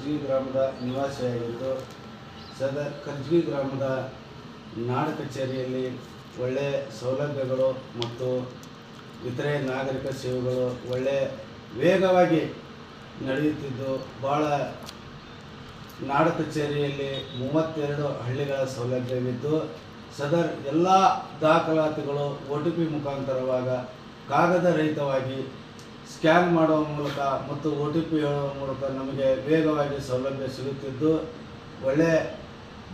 ಕರ್ಜಗಿ ಗ್ರಾಮದ ನಿವಾಸಿಯಾಗಿದ್ದು ಕರ್ಜಗಿ ಗ್ರಾಮದ ನಾಡ ಕಚೇರಿಯಲ್ಲಿ ಒಳ್ಳೆಯ ಸೌಲಭ್ಯಗಳು ಮತ್ತು ಇತರೆ ನಾಗರಿಕ ಸೇವೆಗಳು ಒಳ್ಳೆಯ ವೇಗವಾಗಿ ನಡೆಯುತ್ತಿದ್ದು ಭಾಳ ನಾಡ ಕಚೇರಿಯಲ್ಲಿ 32 ಹಳ್ಳಿಗಳ ಸೌಲಭ್ಯವಿದ್ದು ಎಲ್ಲ ದಾಖಲಾತಿಗಳು OTP ಮುಖಾಂತರವಾಗ ಕಾಗದ ರಹಿತವಾಗಿ ಸ್ಕ್ಯಾನ್ ಮಾಡುವ ಮೂಲಕ ಮತ್ತು OTP ಹೇಳುವ ಮೂಲಕ ನಮಗೆ ವೇಗವಾಗಿ ಸೌಲಭ್ಯ ಸಿಗುತ್ತಿದ್ದು ಒಳ್ಳೆಯ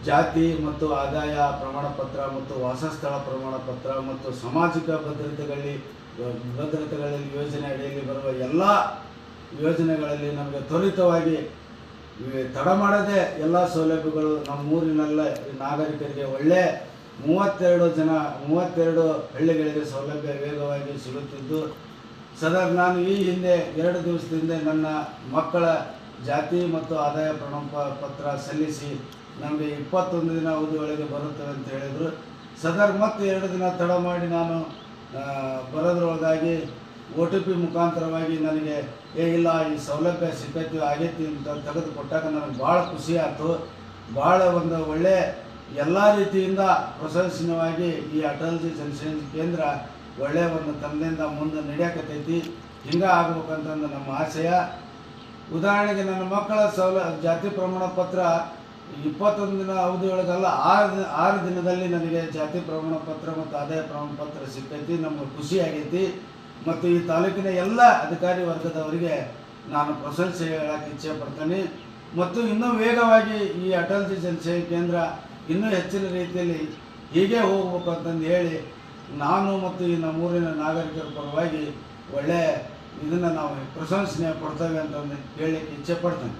ಜಾತಿ ಮತ್ತು ಆದಾಯ ಪ್ರಮಾಣಪತ್ರ ಮತ್ತು ವಾಸಸ್ಥಳ ಪ್ರಮಾಣಪತ್ರ ಮತ್ತು ಸಾಮಾಜಿಕ ಭದ್ರತೆಗಳಲ್ಲಿ ಯೋಜನೆ ಅಡಿಯಲ್ಲಿ ಬರುವ ಎಲ್ಲ ಯೋಜನೆಗಳಲ್ಲಿ ನಮಗೆ ತ್ವರಿತವಾಗಿ ತಡ ಮಾಡದೆ ಎಲ್ಲ ಸೌಲಭ್ಯಗಳು ನಮ್ಮ ಊರಿನಲ್ಲ ನಾಗರಿಕರಿಗೆ ಒಳ್ಳೆಯ 32 ಹಳ್ಳಿಗಳಿಗೆ ಸೌಲಭ್ಯ ವೇಗವಾಗಿ ಸಿಗುತ್ತಿದ್ದು ನಾನು ಈ ಹಿಂದೆ 2 ದಿವಸದ ಹಿಂದೆ ನನ್ನ ಮಕ್ಕಳ ಜಾತಿ ಮತ್ತು ಆದಾಯ ಪ್ರಮಾಣಪತ್ರ ಸಲ್ಲಿಸಿ ನಮಗೆ 21 ದಿನ ಅವಧಿಯೊಳಗೆ ಬರುತ್ತವೆ ಅಂತ ಹೇಳಿದರು. ಮತ್ತೆ 2 ದಿನ ತಡ ಮಾಡಿ ನಾನು ಬರೋದ್ರೊಳಗಾಗಿ OTP ಮುಖಾಂತರವಾಗಿ ನನಗೆ ಇಲ್ಲ ಈ ಸೌಲಭ್ಯ ಸಿಕ್ಕೈತಿ ಆಗೈತಿ ಅಂತ ತೆಗೆದುಕೊಟ್ಟಾಗ ನನಗೆ ಭಾಳ ಖುಷಿ ಆಯಿತು. ಭಾಳ ಒಂದು ಒಳ್ಳೆಯ ಎಲ್ಲ ರೀತಿಯಿಂದ ಪ್ರಶಂಸನೀಯವಾಗಿ ಈ ಅಟಲ್ಜಿ ಜನಸೇವಾ ಕೇಂದ್ರ ಒಳ್ಳೆಯ ಒಂದು ತಂದೆಯಿಂದ ಮುಂದೆ ನಡೆಯಕತ್ತೈತಿ. ಹಿಂಗೆ ಆಗ್ಬೇಕಂತಂದು ನಮ್ಮ ಆಶಯ. ಉದಾಹರಣೆಗೆ ನನ್ನ ಮಕ್ಕಳ ಜಾತಿ ಪ್ರಮಾಣ ಪತ್ರ 21 ದಿನ ಅವಧಿಯೊಳಗಲ್ಲ 6 ದಿನದಲ್ಲಿ ನನಗೆ ಜಾತಿ ಪ್ರಮಾಣ ಪತ್ರ ಮತ್ತು ಆದಾಯ ಪ್ರಮಾಣ ಪತ್ರ ಸಿಕ್ಕೈತಿ. ನಮಗೆ ಖುಷಿಯಾಗೈತಿ. ಮತ್ತು ಈ ತಾಲೂಕಿನ ಎಲ್ಲ ಅಧಿಕಾರಿ ವರ್ಗದವರಿಗೆ ನಾನು ಪ್ರಶಂಸೆ ಹೇಳಕ್ಕೆ ಇಚ್ಛೆ ಪಡ್ತೇನೆ. ಮತ್ತು ಇನ್ನೂ ವೇಗವಾಗಿ ಈ ಅಟಲ್ಜಿ ಜನಸೇವಾ ಕೇಂದ್ರ ಇನ್ನೂ ಹೆಚ್ಚಿನ ರೀತಿಯಲ್ಲಿ ಹೀಗೆ ಹೋಗ್ಬೇಕು ಅಂತಂದು ಹೇಳಿ ನಾನು ಮತ್ತು ಈ ನಮ್ಮೂರಿನ ನಾಗರಿಕರ ಪರವಾಗಿ ಒಳ್ಳೆಯ ಇದನ್ನು ನಾವು ಪ್ರಶಂಸನೆ ಕೊಡ್ತೇವೆ ಅಂತಂದು ಹೇಳಲಿಕ್ಕೆ ಇಚ್ಛೆ ಪಡ್ತೇನೆ.